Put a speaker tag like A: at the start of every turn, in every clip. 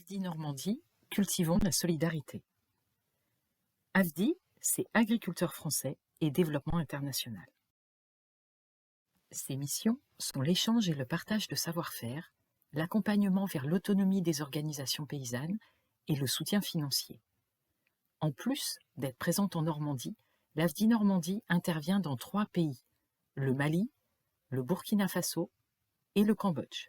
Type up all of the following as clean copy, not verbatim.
A: AFDI Normandie, cultivons la solidarité. AFDI, c'est agriculteurs français et développement international. Ses missions sont l'échange et le partage de savoir-faire, l'accompagnement vers l'autonomie des organisations paysannes et le soutien financier. En plus d'être présente en Normandie, l'AFDI Normandie intervient dans 3 pays, le Mali, le Burkina Faso et le Cambodge.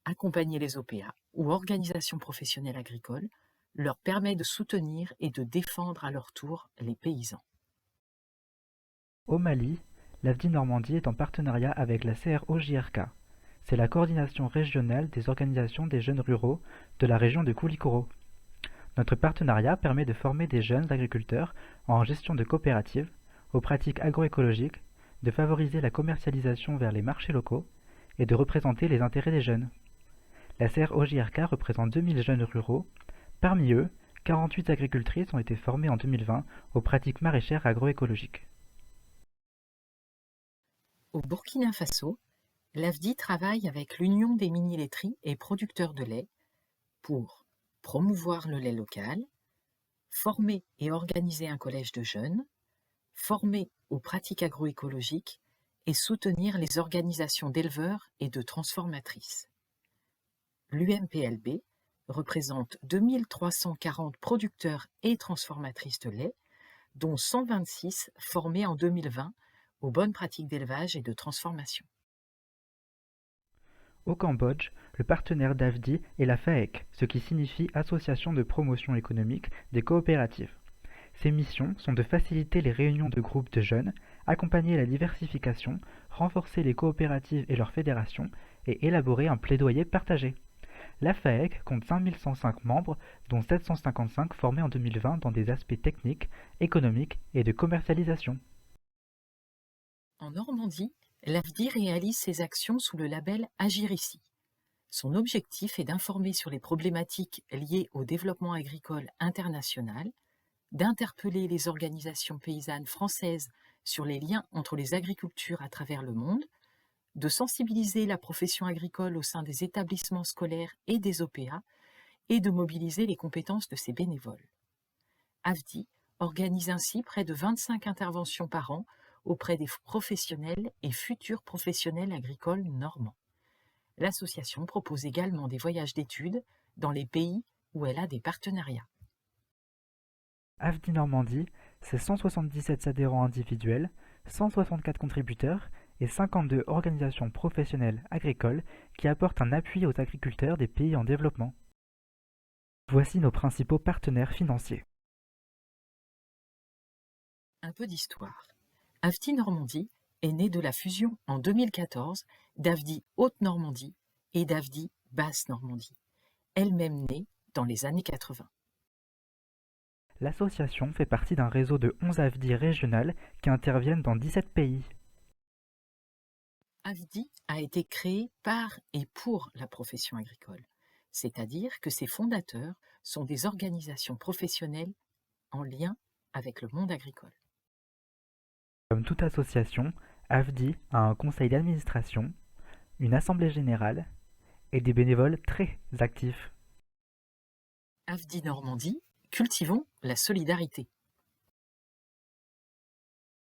A: Accompagner les OPA ou organisations professionnelles agricoles leur permet de soutenir et de défendre à leur tour les paysans.
B: Au Mali, l'AFDI Normandie est en partenariat avec la CRO-JRK. C'est la coordination régionale des organisations des jeunes ruraux de la région de Koulikoro. Notre partenariat permet de former des jeunes agriculteurs en gestion de coopératives, aux pratiques agroécologiques, de favoriser la commercialisation vers les marchés locaux et de représenter les intérêts des jeunes. La CRO-JRK représente 2000 jeunes ruraux. Parmi eux, 48 agricultrices ont été formées en 2020 aux pratiques maraîchères agroécologiques.
A: Au Burkina Faso, l'AFDI travaille avec l'Union des mini-laiteries et producteurs de lait pour promouvoir le lait local, former et organiser un collège de jeunes, former aux pratiques agroécologiques et soutenir les organisations d'éleveurs et de transformatrices. L'UMPLB représente 2340 producteurs et transformatrices de lait, dont 126 formés en 2020 aux bonnes pratiques d'élevage et de transformation.
B: Au Cambodge, le partenaire d'AFDI est la FAEC, ce qui signifie Association de promotion économique des coopératives. Ses missions sont de faciliter les réunions de groupes de jeunes, accompagner la diversification, renforcer les coopératives et leurs fédérations et élaborer un plaidoyer partagé. La FAEC compte 5105 membres, dont 755 formés en 2020 dans des aspects techniques, économiques et de commercialisation.
A: En Normandie, l'AFDI réalise ses actions sous le label Agir ici. Son objectif est d'informer sur les problématiques liées au développement agricole international, d'interpeller les organisations paysannes françaises sur les liens entre les agricultures à travers le monde, de sensibiliser la profession agricole au sein des établissements scolaires et des OPA et de mobiliser les compétences de ses bénévoles. AFDI organise ainsi près de 25 interventions par an auprès des professionnels et futurs professionnels agricoles normands. L'association propose également des voyages d'études dans les pays où elle a des partenariats.
B: AFDI Normandie, c'est 177 adhérents individuels, 164 contributeurs et 52 organisations professionnelles agricoles qui apportent un appui aux agriculteurs des pays en développement. Voici nos principaux partenaires financiers.
A: Un peu d'histoire. AFDI Normandie est né de la fusion en 2014 d'AFDI Haute-Normandie et d'AFDI Basse-Normandie, elle-même née dans les années 80.
B: L'association fait partie d'un réseau de 11 AFDI régionales qui interviennent dans 17 pays.
A: AFDI a été créé par et pour la profession agricole, c'est-à-dire que ses fondateurs sont des organisations professionnelles en lien avec le monde agricole.
B: Comme toute association, AFDI a un conseil d'administration, une assemblée générale et des bénévoles très actifs.
A: AFDI Normandie, cultivons la solidarité.